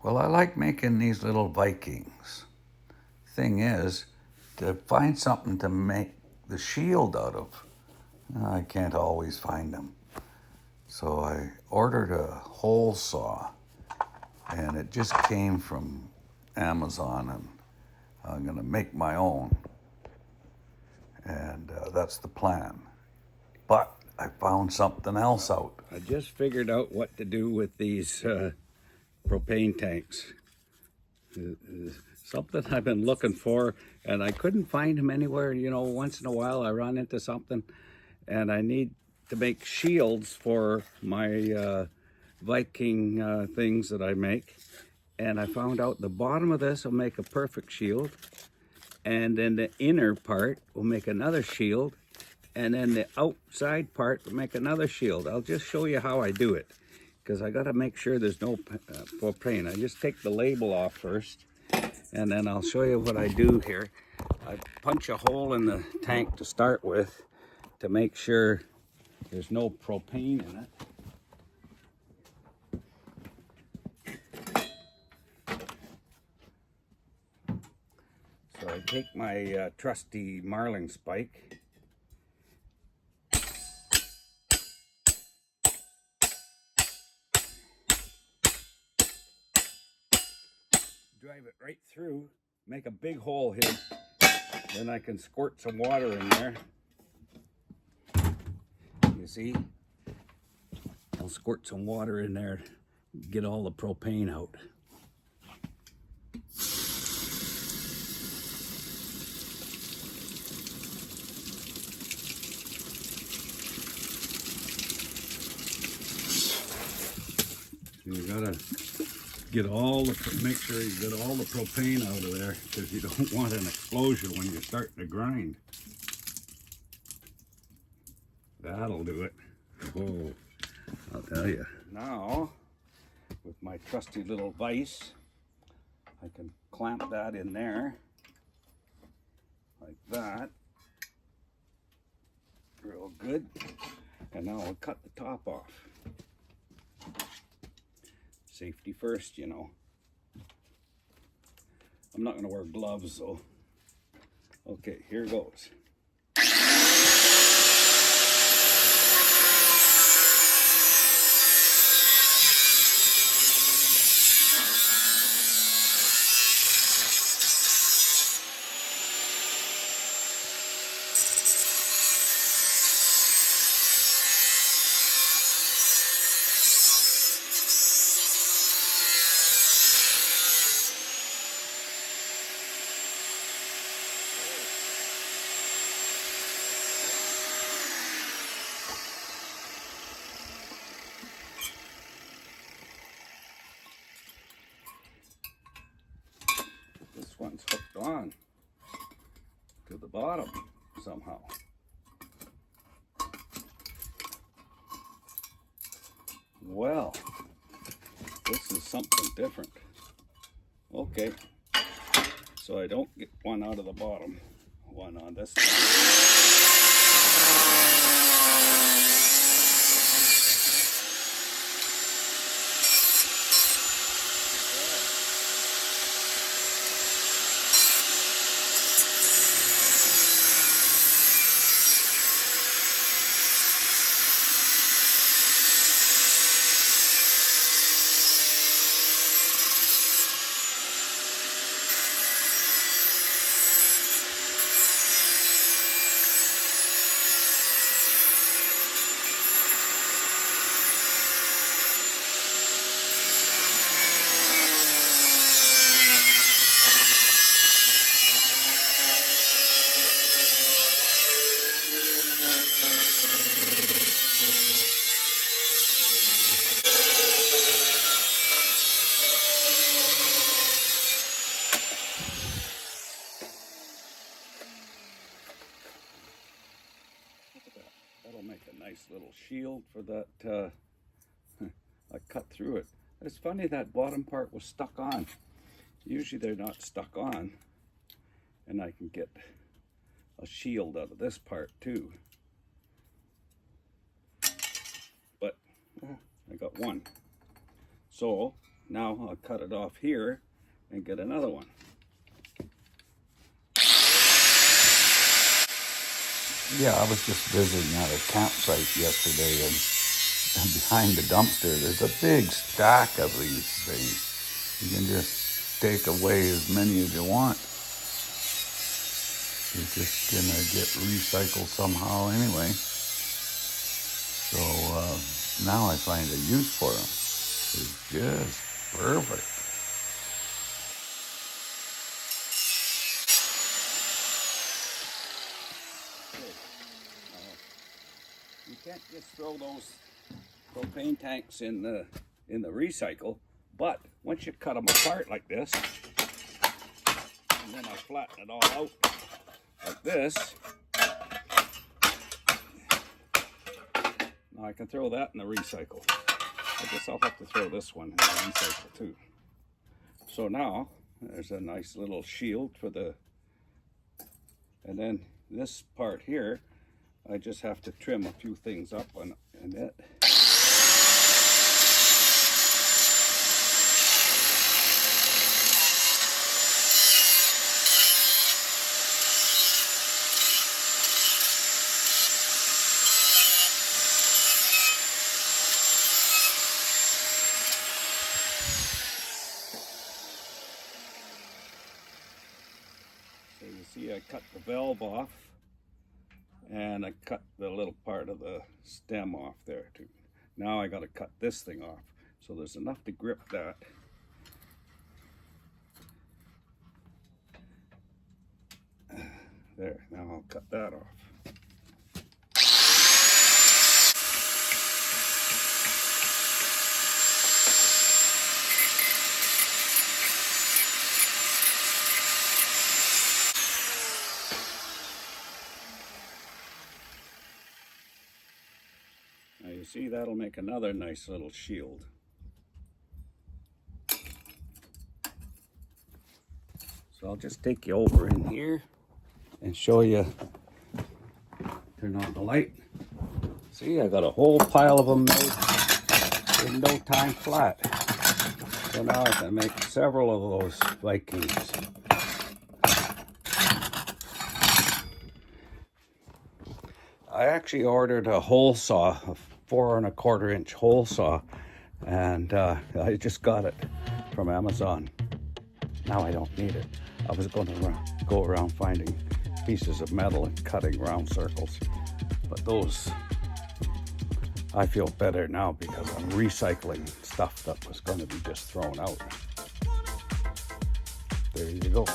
Well, I like making these little Vikings. Thing is, to find something to make the shield out of, I can't always find them. So I ordered a hole saw, and it just came from Amazon, and I'm going to make my own, and that's the plan. But I found something else out. I just figured out what to do with these propane tanks. Something I've been looking for, and I couldn't find them anywhere. You know, once in a while I run into something, and I need to make shields for my Viking things that I make. And I found out the bottom of this will make a perfect shield, and then the inner part will make another shield, and then the outside part will make another shield. I'll just show you how I do it, because I got to make sure there's no propane. I just take the label off first, and then I'll show you what I do here. I punch a hole in the tank to start with to make sure there's no propane in it. So I take my trusty marling spike, drive it right through, make a big hole here, then I can squirt some water in there. You see? I'll squirt some water in there, get all the propane out. So you gotta get make sure you get all the propane out of there, because you don't want an explosion when you're starting to grind. That'll do it. Oh, I'll tell you. Now, with my trusty little vise, I can clamp that in there, like that. Real good. And now I'll cut the top off. Safety first, you know. I'm not gonna wear gloves though. Okay, here goes. This one's hooked on to the bottom somehow. Well, this is something different. Okay, so I don't get one out of the bottom, one on this side. That'll make a nice little shield for that. I cut through it. It's funny that bottom part was stuck on. Usually they're not stuck on. And I can get a shield out of this part too. But I got one. So Now I'll cut it off here and get another one. Yeah, I was just visiting at a campsite yesterday, and behind the dumpster there's a big stack of these things. You can just take away as many as you want. They're just gonna get recycled somehow anyway. So now I find a use for them. It's just perfect. You can't just throw those propane tanks in the recycle, but once you cut them apart like this, and then I flatten it all out like this, now I can throw that in the recycle. I guess I'll have to throw this one in the recycle too. So now there's a nice little shield for the, and then this part here, I just have to trim a few things up on it. So you see I cut the valve off, and I cut the little part of the stem off there too. Now I got to cut this thing off. So there's enough to grip that. There, now I'll cut that off. Now you see that'll make another nice little shield. So I'll just take you over in here and show you. Turn on the light. See, I got a whole pile of them made in no time flat. So now I can make several of those Vikings. I actually ordered a hole saw, a 4 1/4 inch hole saw, and I just got it from Amazon. Now I don't need it. I was going to go around finding pieces of metal and cutting round circles, but those, I feel better now because I'm recycling stuff that was going to be just thrown out. There you go.